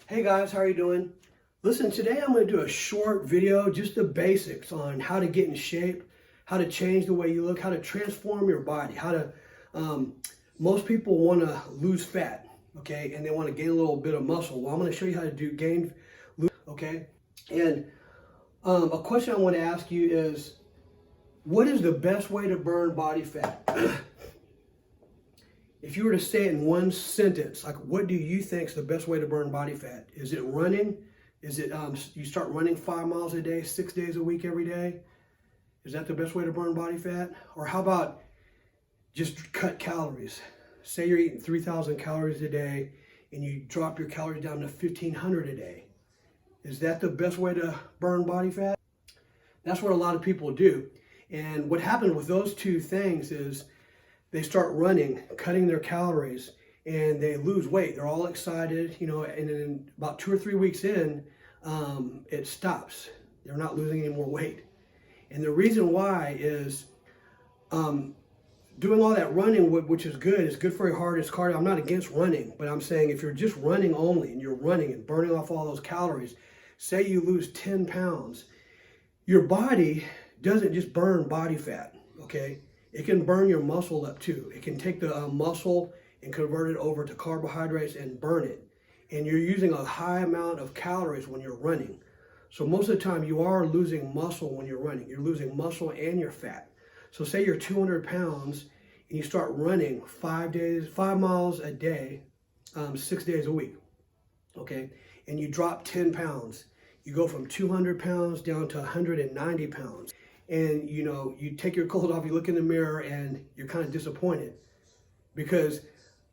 Hey guys, how are you doing? Listen, today I'm going to do a short video, just the basics on how to get in shape, how to change the way you look, how to transform your body, most people want to lose fat, okay, and they want to gain a little bit of muscle. Well, I'm going to show you how to lose, okay? And a question I want to ask you is, what is the best way to burn body fat? If you were to say it in one sentence, like what do you think is the best way to burn body fat? Is it running? Is it you start running 5 miles a day, 6 days a week, every day? Is that the best way to burn body fat? Or how about just cut calories? Say you're eating 3,000 calories a day and you drop your calories down to 1,500 a day. Is that the best way to burn body fat? That's what a lot of people do. And what happened with those two things is they start running, cutting their calories, and they lose weight. They're all excited, you know, and then about 2 or 3 weeks in, it stops. They're not losing any more weight. And the reason why is doing all that running, which is good for your heart, it's cardio. I'm not against running, but I'm saying if you're just running only and you're running and burning off all those calories, say you lose 10 pounds, your body doesn't just burn body fat, okay? It can burn your muscle up too. It can take the muscle and convert it over to carbohydrates and burn it. And you're using a high amount of calories when you're running. So most of the time you are losing muscle when you're running. You're losing muscle and your fat. So say you're 200 pounds and you start running 5 miles a day, 6 days a week, okay? And you drop 10 pounds. You go from 200 pounds down to 190 pounds. And you know, you take your clothes off, you look in the mirror and you're kind of disappointed, because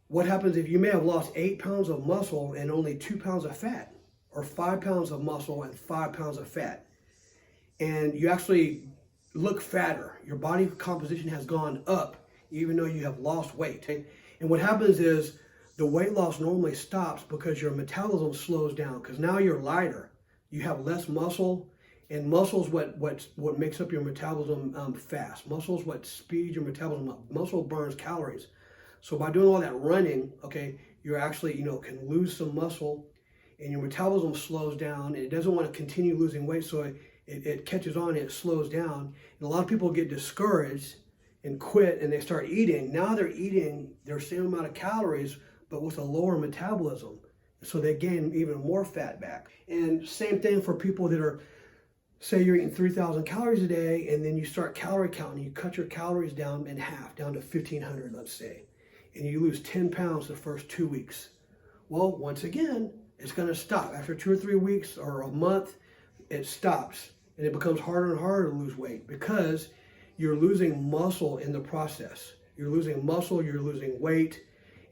what happens if you may have lost 8 pounds of muscle and only 2 pounds of fat, or 5 pounds of muscle and 5 pounds of fat, and you actually look fatter. Your body composition has gone up even though you have lost weight. And what happens is the weight loss normally stops because your metabolism slows down, because now you're lighter, you have less muscle. And muscle is what makes up your metabolism fast. Muscle is what speeds your metabolism up. Muscle burns calories. So by doing all that running, okay, you're actually, you know, can lose some muscle and your metabolism slows down, and it doesn't want to continue losing weight, so it catches on and it slows down. And a lot of people get discouraged and quit and they start eating. Now they're eating their same amount of calories, but with a lower metabolism. So they gain even more fat back. And same thing for people that are, say you're eating 3,000 calories a day and then you start calorie counting. You cut your calories down in half, down to 1,500, let's say, and you lose 10 pounds the first 2 weeks. Well, once again, it's going to stop. After 2 or 3 weeks or a month, it stops and it becomes harder and harder to lose weight because you're losing muscle in the process. You're losing muscle, you're losing weight,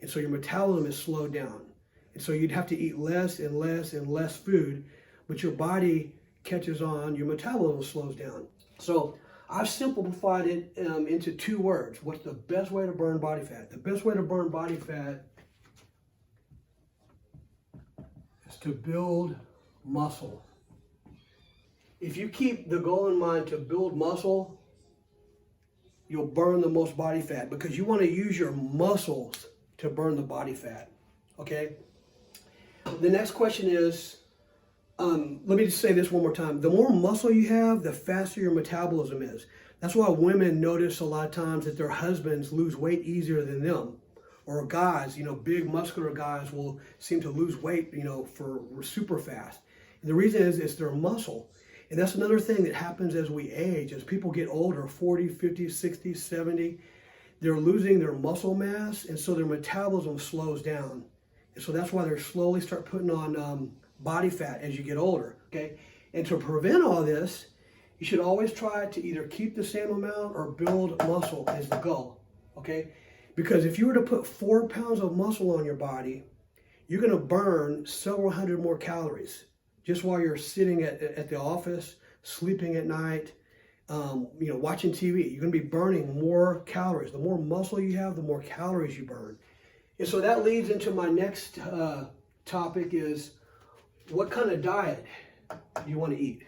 and so your metabolism is slowed down. And so you'd have to eat less and less and less food, but your body catches on, your metabolism slows down. So I've simplified it into 2 words. What's the best way to burn body fat? The best way to burn body fat is to build muscle. If you keep the goal in mind to build muscle, you'll burn the most body fat, because you want to use your muscles to burn the body fat, okay? The next question is, let me just say this one more time. The more muscle you have, the faster your metabolism is. That's why women notice a lot of times that their husbands lose weight easier than them. Or guys, you know, big muscular guys will seem to lose weight, you know, for super fast. And the reason is it's their muscle. And that's another thing that happens as we age, as people get older, 40, 50, 60, 70, they're losing their muscle mass, and so their metabolism slows down. And so that's why they slowly start putting on body fat as you get older, okay? And to prevent all this, you should always try to either keep the same amount or build muscle as the goal, okay? Because if you were to put 4 pounds of muscle on your body, you're gonna burn several hundred more calories just while you're sitting at the office, sleeping at night, you know, watching TV. You're gonna be burning more calories. The more muscle you have, the more calories you burn. And so that leads into my next topic is, what kind of diet do you want to eat?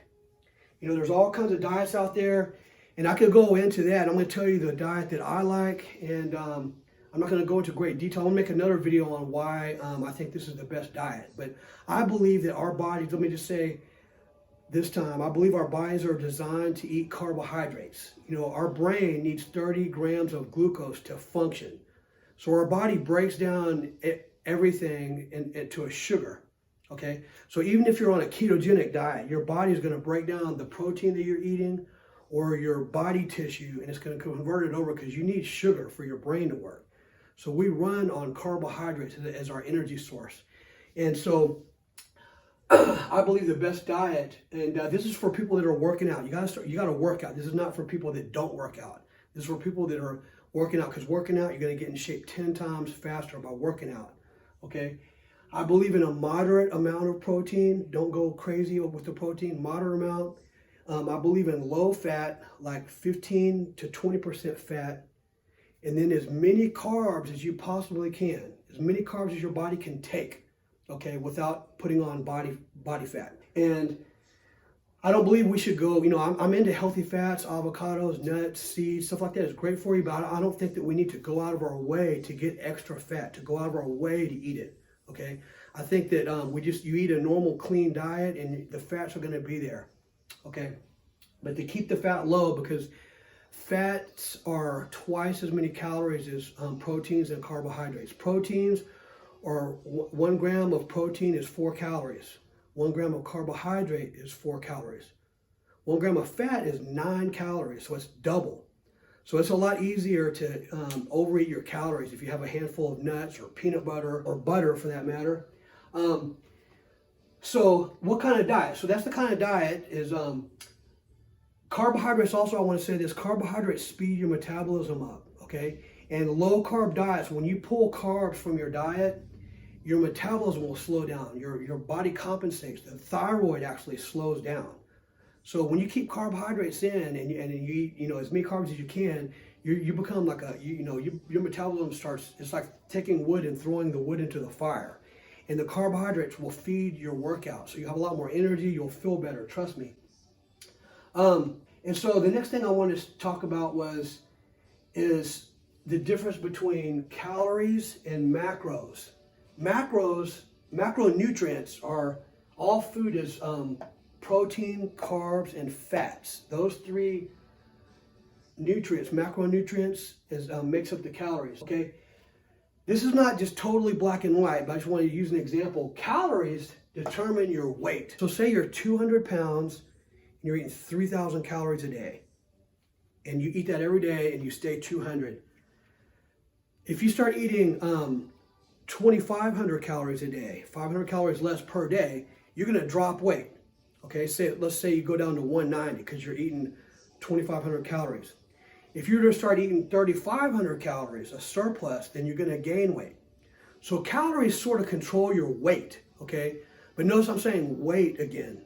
You know, there's all kinds of diets out there, and I could go into that. I'm going to tell you the diet that I like, and I'm not going to go into great detail. I'll make another video on why I think this is the best diet. But I believe that our bodies, let me just say this time, I believe our bodies are designed to eat carbohydrates. You know, our brain needs 30 grams of glucose to function. So our body breaks down everything into a sugar. Okay, so even if you're on a ketogenic diet, your body is going to break down the protein that you're eating or your body tissue, and it's going to convert it over because you need sugar for your brain to work. So we run on carbohydrates as our energy source. And so I believe the best diet, and this is for people that are working out. You got to work out. This is not for people that don't work out. This is for people that are working out, because working out, you're going to get in shape 10 times faster by working out. Okay. I believe in a moderate amount of protein. Don't go crazy with the protein, moderate amount. I believe in low fat, like 15 to 20% fat. And then as many carbs as you possibly can. As many carbs as your body can take, okay, without putting on body fat. And I don't believe we should go, you know, I'm into healthy fats, avocados, nuts, seeds, stuff like that is great for you, but I don't think that we need to go out of our way to get extra fat, to go out of our way to eat it. Okay, I think that you eat a normal clean diet and the fats are going to be there. Okay, but to keep the fat low, because fats are twice as many calories as proteins and carbohydrates. Proteins are 1 gram of protein is 4 calories. 1 gram of carbohydrate is 4 calories. 1 gram of fat is 9 calories, so it's double. So it's a lot easier to overeat your calories if you have a handful of nuts or peanut butter or butter for that matter. So what kind of diet? So that's the kind of diet is carbohydrates. Also, I want to say this, carbohydrates speed your metabolism up, okay? And low carb diets, when you pull carbs from your diet, your metabolism will slow down. Your body compensates. The thyroid actually slows down. So when you keep carbohydrates in and you eat, you know, as many carbs as you can, you become like your metabolism starts, it's like taking wood and throwing the wood into the fire. And the carbohydrates will feed your workout. So you have a lot more energy, you'll feel better, trust me. And so the next thing I wanted to talk about is the difference between calories and macros. Macronutrients are, all food is protein, carbs, and fats. Those three nutrients, macronutrients, makes up the calories, okay? This is not just totally black and white, but I just want to use an example. Calories determine your weight. So say you're 200 pounds, and you're eating 3,000 calories a day, and you eat that every day, and you stay 200. If you start eating 2,500 calories a day, 500 calories less per day, you're going to drop weight. Okay, let's say you go down to 190 because you're eating 2,500 calories. If you were to start eating 3,500 calories, a surplus, then you're going to gain weight. So calories sort of control your weight, okay? But notice I'm saying weight again.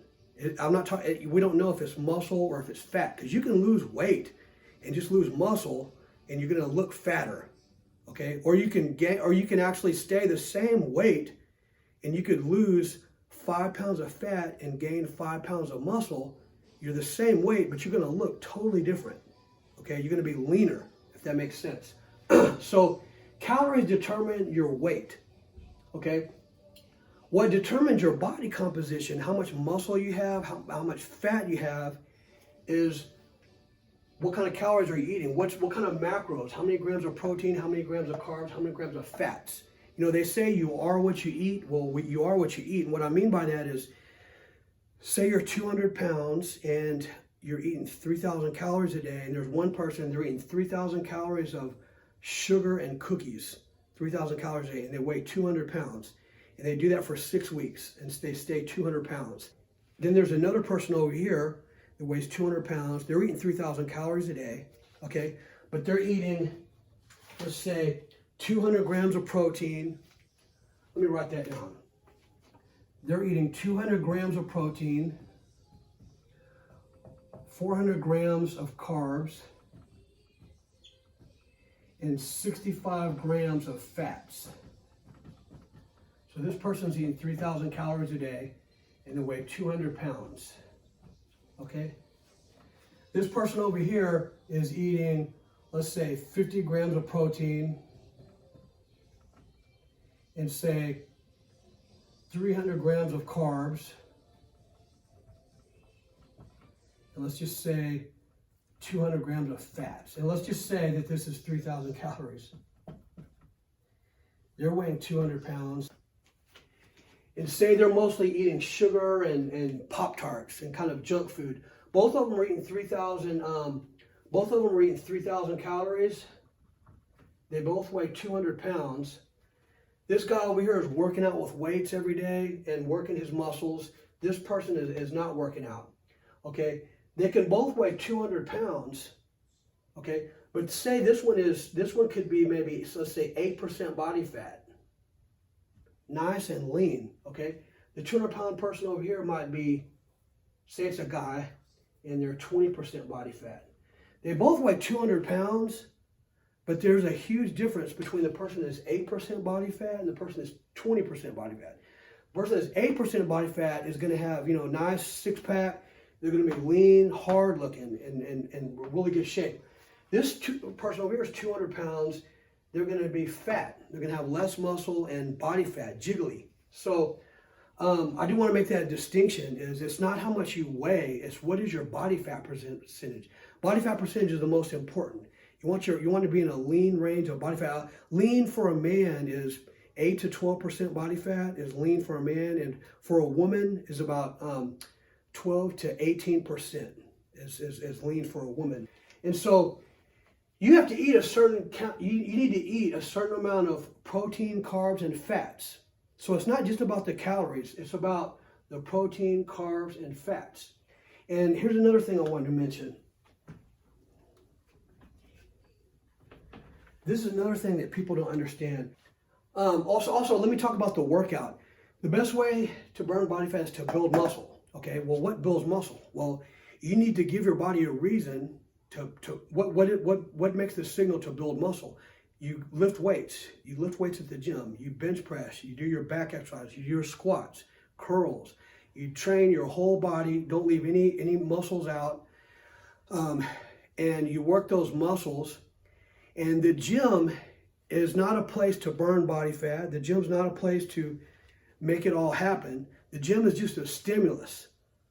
I'm not talking, we don't know if it's muscle or if it's fat, because you can lose weight and just lose muscle and you're going to look fatter, okay? Or you can actually stay the same weight and you could lose 5 pounds of fat and gain 5 pounds of muscle. You're the same weight, but you're going to look totally different. Okay, you're going to be leaner, if that makes sense. So calories determine your weight. Okay, what determines your body composition, how much muscle you have, how much fat you have, is what kind of calories are you eating? What kind of macros? How many grams of protein? How many grams of carbs? How many grams of fats? You know, they say you are what you eat. Well, you are what you eat. And what I mean by that is, say you're 200 pounds and you're eating 3,000 calories a day, and there's one person, they're eating 3,000 calories of sugar and cookies, 3,000 calories a day, and they weigh 200 pounds. And they do that for 6 weeks, and they stay 200 pounds. Then there's another person over here that weighs 200 pounds. They're eating 3,000 calories a day, okay? But they're eating, let's say, 200 grams of protein. Let me write that down. They're eating 200 grams of protein, 400 grams of carbs, and 65 grams of fats. So this person's eating 3,000 calories a day and they weigh 200 pounds. Okay? This person over here is eating, let's say, 50 grams of protein, and say 300 grams of carbs, and let's just say 200 grams of fats. And let's just say that this is 3,000 calories. They're weighing 200 pounds. And say they're mostly eating sugar and Pop-Tarts and kind of junk food. Both of them are eating 3,000 calories. They both weigh 200 pounds. This guy over here is working out with weights every day and working his muscles. This person is not working out. Okay, they can both weigh 200 pounds. Okay, but say this one could be maybe, let's say 8% body fat. Nice and lean. Okay, the 200-pound person over here might be, say it's a guy, and they're 20% body fat. They both weigh 200 pounds. But there's a huge difference between the person that's 8% body fat and the person that's 20% body fat. The person that's 8% body fat is going to have, nice six-pack. They're going to be lean, hard-looking, and really good shape. This person over here is 200 pounds. They're going to be fat. They're going to have less muscle and body fat, jiggly. So I do want to make that distinction. Is it's not how much you weigh, it's what is your body fat percentage. Body fat percentage is the most important. You want to be in a lean range of body fat. Lean for a man is 8 to 12% body fat is lean for a man, and for a woman is about 12 to 18% is lean for a woman. And so you have to eat you need to eat a certain amount of protein, carbs, and fats. So it's not just about the calories, it's about the protein, carbs, and fats. And here's another thing I wanted to mention. This is another thing that people don't understand. Also, let me talk about the workout. The best way to burn body fat is to build muscle. Okay, well, what builds muscle? Well, you need to give your body a reason what makes the signal to build muscle. You lift weights. You lift weights at the gym. You bench press. You do your back exercise. You do your squats, curls. You train your whole body. Don't leave any muscles out. And you work those muscles. And the gym is not a place to burn body fat. The gym's not a place to make it all happen. The gym is just a stimulus.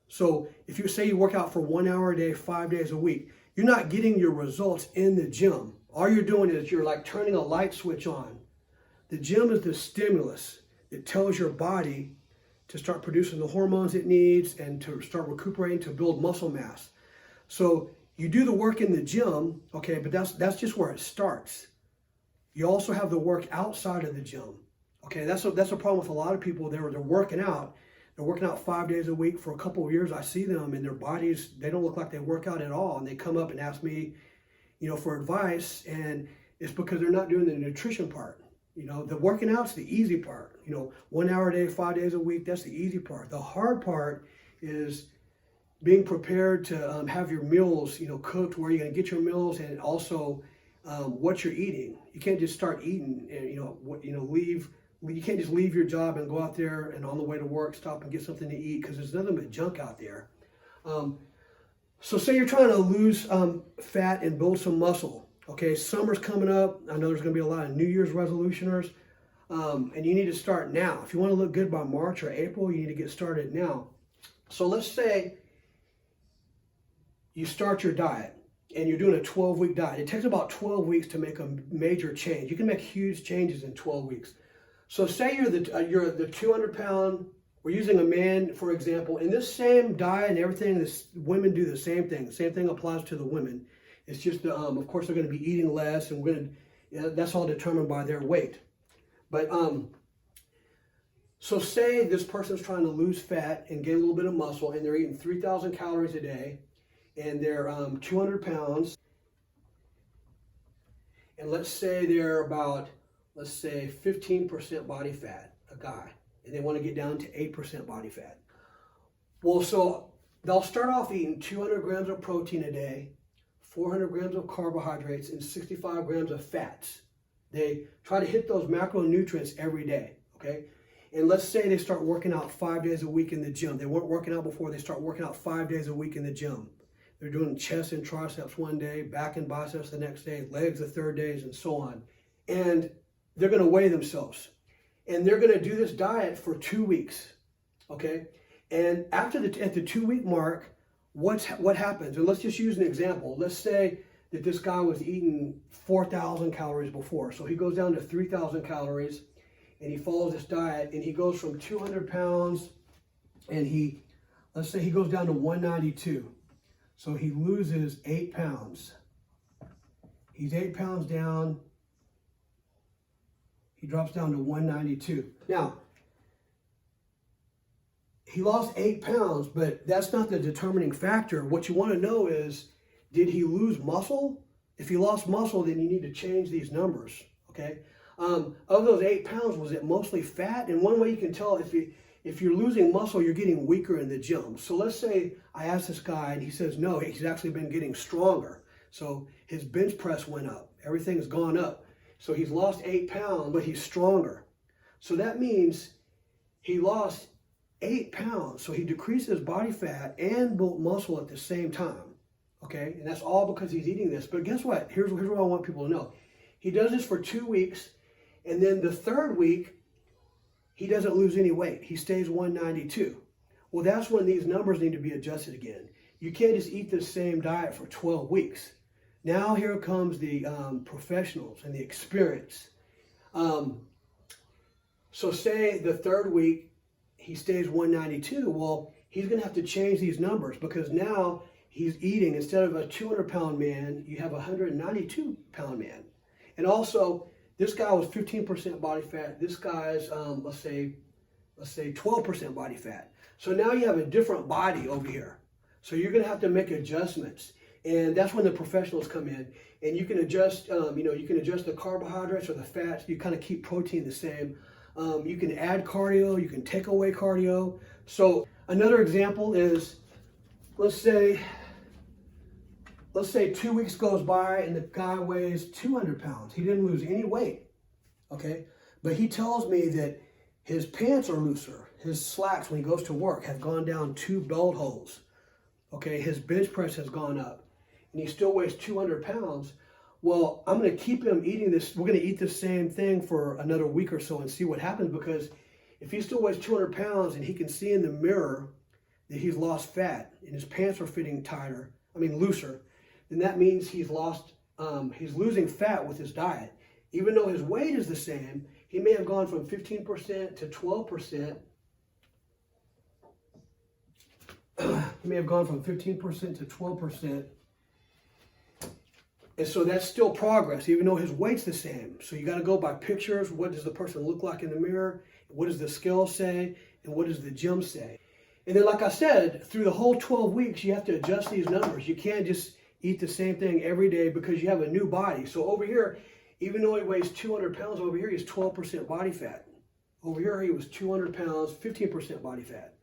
So if you say you work out for 1 hour a day, 5 days a week, you're not getting your results in the gym. All you're doing is you're like turning a light switch on. The gym is the stimulus. It tells your body to start producing the hormones it needs and to start recuperating to build muscle mass. So you do the work in the gym, okay, but that's just where it starts. You also have the work outside of the gym. Okay, that's a problem with a lot of people. They're working out. They're working out 5 days a week for a couple of years. I see them and their bodies, they don't look like they work out at all. And they come up and ask me, for advice, and it's because they're not doing the nutrition part. The working out's the easy part. 1 hour a day, 5 days a week, that's the easy part. The hard part is being prepared to have your meals, cooked, where you're going to get your meals, and also what you're eating. You can't just start eating and you can't just leave your job and go out there and on the way to work stop and get something to eat, because there's nothing but junk out there. So say you're trying to lose fat and build some muscle. Okay, summer's coming up. I know there's going to be a lot of New Year's resolutioners, and you need to start now. If you want to look good by March or April, you need to get started now. So let's say you start your diet and you're doing a 12-week diet. It takes about 12 weeks to make a major change. You can make huge changes in 12 weeks. So say you're the 200-pound, we're using a man, for example, in this same diet and everything, women do the same thing. The same thing applies to the women. It's just, of course, they're going to be eating less, and that's all determined by their weight. But so say this person's trying to lose fat and gain a little bit of muscle, and they're eating 3,000 calories a day, and they're 200 pounds. And let's say they're about, 15% body fat, a guy, and they want to get down to 8% body fat. Well, so they'll start off eating 200 grams of protein a day, 400 grams of carbohydrates, and 65 grams of fats. They try to hit those macronutrients every day, okay? And let's say they start working out 5 days a week in the gym. They weren't working out before. They start working out 5 days a week in the gym. They're doing chest and triceps one day, back and biceps the next day, legs the third days, and so on. And they're going to weigh themselves. and they're going to do this diet for 2 weeks, okay? And at the 2 week mark, what happens? And let's just use an example. Let's say that this guy was eating 4,000 calories before. So he goes down to 3,000 calories and he follows this diet and he goes from 200 pounds and let's say he goes down to 192. So he loses 8 pounds. He's 8 pounds down. He drops down to 192. Now, he lost 8 pounds, but that's not the determining factor. What you want to know is, did he lose muscle? If he lost muscle, then you need to change these numbers, okay? Of those 8 pounds, was it mostly fat? And one way you can tell if you're losing muscle, you're getting weaker in the gym. So let's say I asked this guy and he says, no, he's actually been getting stronger. So his bench press went up. Everything's gone up. So he's lost 8 pounds, but he's stronger. So that means he lost 8 pounds. So he decreased his body fat and built muscle at the same time. Okay, and that's all because he's eating this. But guess what? Here's what I want people to know. He does this for 2 weeks, and then the 3rd week, he doesn't lose any weight. He stays 192. Well, that's when these numbers need to be adjusted again. You can't just eat the same diet for 12 weeks. Now here comes the professionals and the experience. So say the 3rd week, he stays 192. Well, he's going to have to change these numbers because now he's eating, instead of a 200-pound man, you have a 192-pound man. And also, this guy was 15% body fat. This guy's, let's say 12% body fat. So now you have a different body over here. So you're going to have to make adjustments. And that's when the professionals come in. And you can adjust, you can adjust the carbohydrates or the fats. You kind of keep protein the same. You can add cardio. You can take away cardio. So another example is, let's say 2 weeks goes by and the guy weighs 200 pounds. He didn't lose any weight, okay? But he tells me that his pants are looser. His slacks, when he goes to work, have gone down 2 belt holes, okay? His bench press has gone up, and he still weighs 200 pounds. Well, I'm going to keep him eating this. We're going to eat the same thing for another week or so and see what happens, because if he still weighs 200 pounds and he can see in the mirror that he's lost fat and his pants are fitting looser, then that means he's losing fat with his diet. Even though his weight is the same, he may have gone from 15% to 12%. He may have gone from 15% to 12%. And so that's still progress, even though his weight's the same. So you got to go by pictures. What does the person look like in the mirror? What does the scale say? And what does the gym say? And then, like I said, through the whole 12 weeks, you have to adjust these numbers. You can't just eat the same thing every day because you have a new body. So over here, even though he weighs 200 pounds, over here he's 12% body fat. Over here he was 200 pounds, 15% body fat.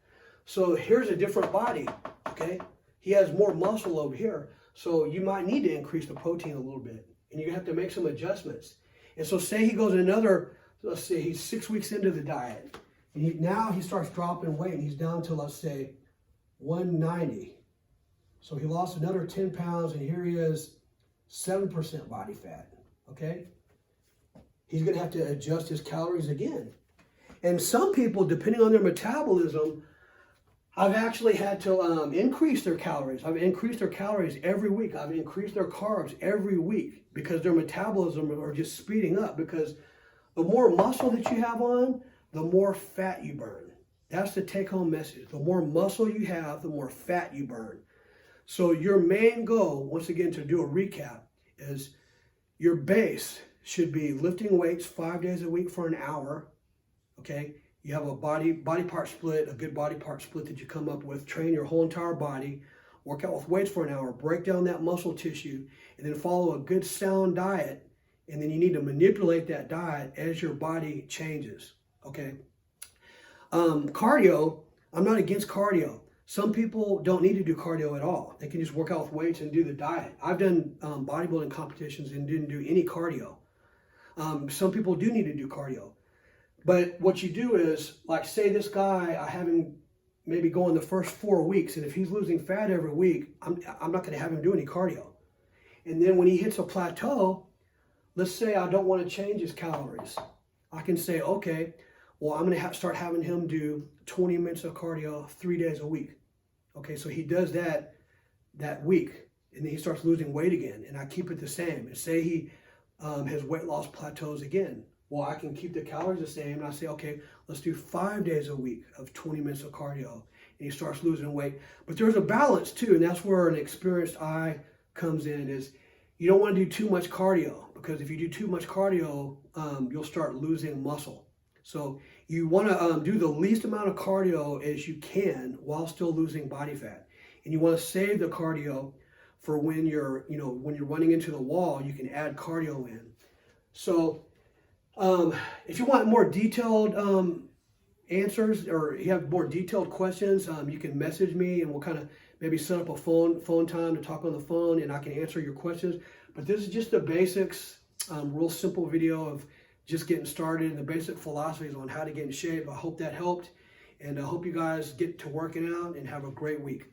So here's a different body, okay? He has more muscle over here. So you might need to increase the protein a little bit. And you have to make some adjustments. And so say he goes another, let's say he's 6 weeks into the diet. And now he starts dropping weight and he's down to, let's say, 190. So he lost another 10 pounds, and here he is, 7% body fat, okay? He's going to have to adjust his calories again. And some people, depending on their metabolism, I've actually had to increase their calories. I've increased their calories every week. I've increased their carbs every week because their metabolism are just speeding up, because the more muscle that you have on, the more fat you burn. That's the take-home message. The more muscle you have, the more fat you burn. So your main goal, once again, to do a recap, is your base should be lifting weights 5 days a week for an hour, okay? You have a body part split, a good body part split that you come up with, train your whole entire body, work out with weights for an hour, break down that muscle tissue, and then follow a good sound diet, and then you need to manipulate that diet as your body changes, okay? Cardio, I'm not against cardio. Some people don't need to do cardio at all. They can just work out with weights and do the diet. I've done bodybuilding competitions and didn't do any cardio. Some people do need to do cardio. But what you do is, like, say this guy, I have him maybe going the first 4 weeks, and if he's losing fat every week, I'm not going to have him do any cardio. And then when he hits a plateau, let's say I don't want to change his calories. I can say, okay, Well, I'm going to start having him do 20 minutes of cardio 3 days a week. Okay, so he does that week, and then he starts losing weight again, and I keep it the same. And say his weight loss plateaus again. Well, I can keep the calories the same, and I say, okay, let's do 5 days a week of 20 minutes of cardio, and he starts losing weight. But there's a balance too, and that's where an experienced eye comes in. Is you don't want to do too much cardio, because if you do too much cardio, you'll start losing muscle. So you want to do the least amount of cardio as you can while still losing body fat, and you want to save the cardio for when you're running into the wall. You can add cardio in. So if you want more detailed answers, or you have more detailed questions, you can message me, and we'll kind of maybe set up a phone time to talk on the phone, and I can answer your questions. But this is just the basics, real simple video of just getting started and the basic philosophies on how to get in shape. I hope that helped, and I hope you guys get to working out and have a great week.